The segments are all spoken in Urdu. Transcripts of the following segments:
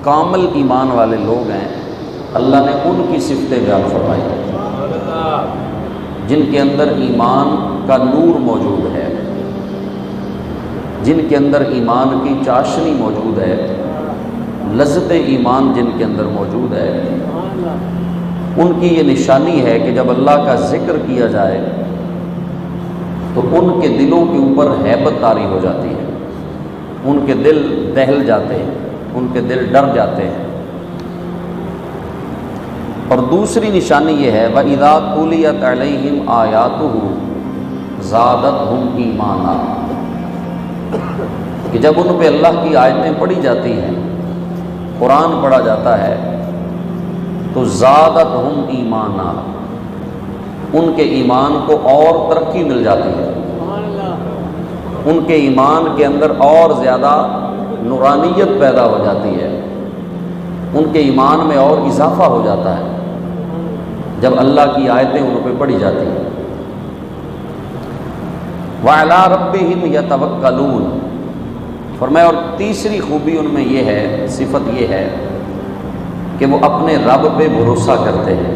کامل ایمان والے لوگ ہیں، اللہ نے ان کی صفتیں بیان فرمائی ہیں جن کے اندر ایمان کا نور موجود ہے، جن کے اندر ایمان کی چاشنی موجود ہے، لذت ایمان جن کے اندر موجود ہے۔ ان کی یہ نشانی ہے کہ جب اللہ کا ذکر کیا جائے تو ان کے دلوں کے اوپر ہیبت طاری ہو جاتی ہے، ان کے دل دہل جاتے ہیں، ان کے دل ڈر جاتے ہیں۔ اور دوسری نشانی یہ ہے وَإِذَا تُلِيَتْ عَلَيْهِمْ آيَاتُهُ زَادَتْهُمْ إِيمَانًا، کہ جب ان پہ اللہ کی آیتیں پڑھی جاتی ہیں، قرآن پڑھا جاتا ہے تو زادتہم ایمانا، ان کے ایمان کو اور ترقی مل جاتی ہے، ان کے ایمان کے اندر اور زیادہ نورانیت پیدا ہو جاتی ہے، ان کے ایمان میں اور اضافہ ہو جاتا ہے جب اللہ کی آیتیں ان پہ پڑھی جاتی ہیں۔ وَعَلَىٰ رَبِّهِمْ يَتَوَكَّلُونَ، فرمایا اور تیسری خوبی ان میں یہ ہے، صفت یہ ہے کہ وہ اپنے رب پہ بھروسہ کرتے ہیں،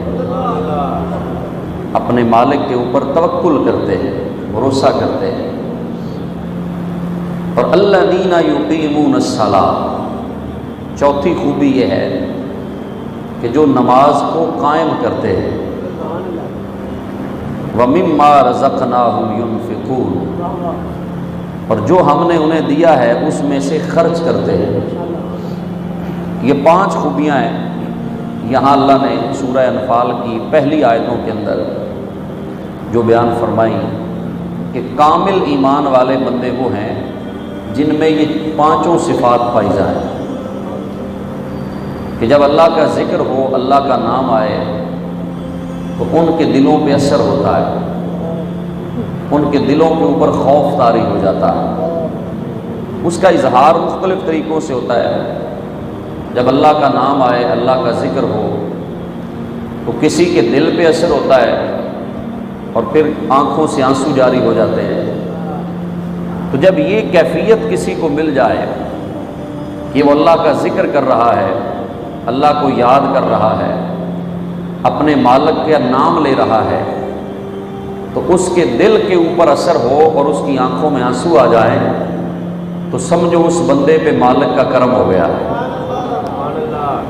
اپنے مالک کے اوپر توکل کرتے ہیں، بھروسہ کرتے ہیں۔ اور الذین یقیمون الصلاۃ، چوتھی خوبی یہ ہے کہ جو نماز کو قائم کرتے ہیں، وَمِمَّا رَزَقْنَاهُمْ يُنْفِقُونَ، اور جو ہم نے انہیں دیا ہے اس میں سے خرچ کرتے ہیں۔ یہ 5 خوبیاں ہیں یہاں اللہ نے سورہ انفال کی پہلی آیتوں کے اندر جو بیان فرمائی کہ کامل ایمان والے بندے وہ ہیں جن میں یہ 5 صفات پائی جائیں، کہ جب اللہ کا ذکر ہو، اللہ کا نام آئے تو ان کے دلوں پہ اثر ہوتا ہے، ان کے دلوں کے اوپر خوف طاری ہو جاتا ہے۔ اس کا اظہار مختلف طریقوں سے ہوتا ہے۔ جب اللہ کا نام آئے، اللہ کا ذکر ہو تو کسی کے دل پہ اثر ہوتا ہے اور پھر آنکھوں سے آنسو جاری ہو جاتے ہیں۔ تو جب یہ کیفیت کسی کو مل جائے کہ وہ اللہ کا ذکر کر رہا ہے، اللہ کو یاد کر رہا ہے، اپنے مالک کا نام لے رہا ہے، تو اس کے دل کے اوپر اثر ہو اور اس کی آنکھوں میں آنسو آ جائیں تو سمجھو اس بندے پہ مالک کا کرم ہو گیا ہے،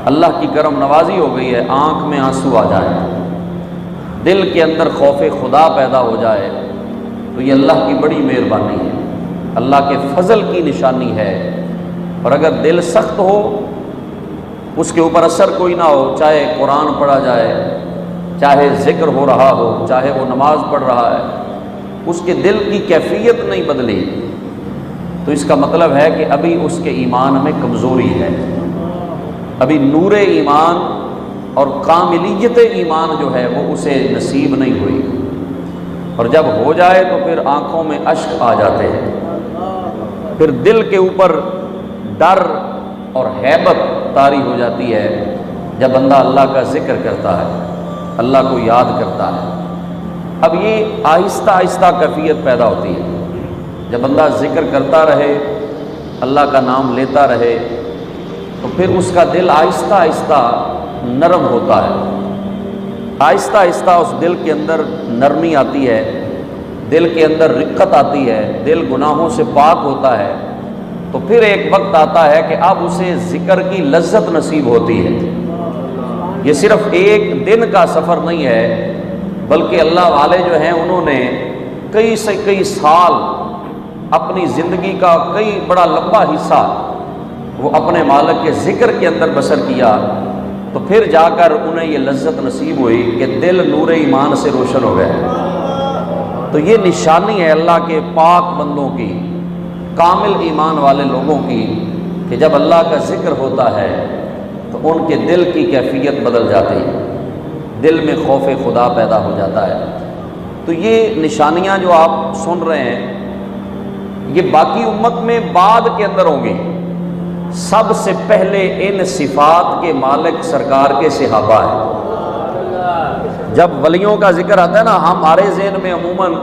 اللہ کی کرم نوازی ہو گئی ہے۔ آنکھ میں آنسو آ جائیں، دل کے اندر خوف خدا پیدا ہو جائے تو یہ اللہ کی بڑی مہربانی ہے، اللہ کے فضل کی نشانی ہے۔ اور اگر دل سخت ہو، اس کے اوپر اثر کوئی نہ ہو، چاہے قرآن پڑھا جائے، چاہے ذکر ہو رہا ہو، چاہے وہ نماز پڑھ رہا ہے، اس کے دل کی کیفیت نہیں بدلی تو اس کا مطلب ہے کہ ابھی اس کے ایمان میں کمزوری ہے، ابھی نور ایمان اور کاملیت ایمان جو ہے وہ اسے نصیب نہیں ہوئی۔ اور جب ہو جائے تو پھر آنکھوں میں اشک آ جاتے ہیں، پھر دل کے اوپر ڈر اور ہیبت طاری ہو جاتی ہے جب بندہ اللہ کا ذکر کرتا ہے، اللہ کو یاد کرتا ہے۔ اب یہ آہستہ آہستہ کیفیت پیدا ہوتی ہے، جب بندہ ذکر کرتا رہے، اللہ کا نام لیتا رہے تو پھر اس کا دل آہستہ آہستہ نرم ہوتا ہے، آہستہ آہستہ اس دل کے اندر نرمی آتی ہے، دل کے اندر رقت آتی ہے، دل گناہوں سے پاک ہوتا ہے۔ تو پھر ایک وقت آتا ہے کہ اب اسے ذکر کی لذت نصیب ہوتی ہے۔ یہ صرف ایک دن کا سفر نہیں ہے، بلکہ اللہ والے جو ہیں انہوں نے کئی سے کئی سال اپنی زندگی کا کئی بڑا لمبا حصہ وہ اپنے مالک کے ذکر کے اندر بسر کیا، تو پھر جا کر انہیں یہ لذت نصیب ہوئی کہ دل نور ایمان سے روشن ہو گئے۔ تو یہ نشانی ہے اللہ کے پاک بندوں کی، کامل ایمان والے لوگوں کی، کہ جب اللہ کا ذکر ہوتا ہے تو ان کے دل کی کیفیت بدل جاتی ہے، دل میں خوف خدا پیدا ہو جاتا ہے۔ تو یہ نشانیاں جو آپ سن رہے ہیں یہ باقی امت میں بعد کے اندر ہوں گی، سب سے پہلے ان صفات کے مالک سرکار کے صحابہ ہیں۔ جب ولیوں کا ذکر آتا ہے نا، ہمارے ذہن میں عموماً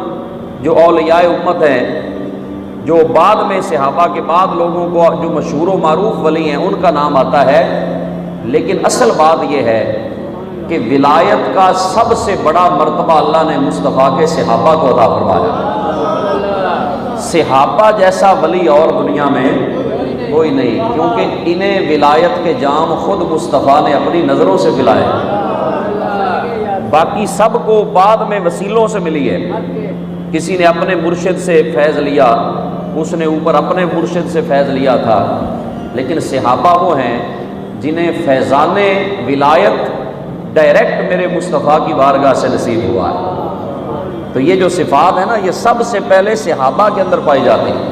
جو اولیاء امت ہیں جو بعد میں صحابہ کے بعد لوگوں کو جو مشہور و معروف ولی ہیں ان کا نام آتا ہے، لیکن اصل بات یہ ہے کہ ولایت کا سب سے بڑا مرتبہ اللہ نے مصطفیٰ کے صحابہ کو عطا فرمایا۔ صحابہ جیسا ولی اور دنیا میں کوئی نہیں، کیونکہ انہیں ولایت کے جام خود مصطفیٰ نے اپنی نظروں سے پلائے، باقی سب کو بعد میں وسیلوں سے ملی ہے۔ کسی نے اپنے مرشد سے فیض لیا، اس نے اوپر اپنے مرشد سے فیض لیا تھا، لیکن صحابہ وہ ہیں جنہیں فیضان ولایت ڈائریکٹ میرے مصطفیٰ کی بارگاہ سے نصیب ہوا ہے۔ تو یہ جو صفات ہے نا، یہ سب سے پہلے صحابہ کے اندر پائی جاتی ہیں۔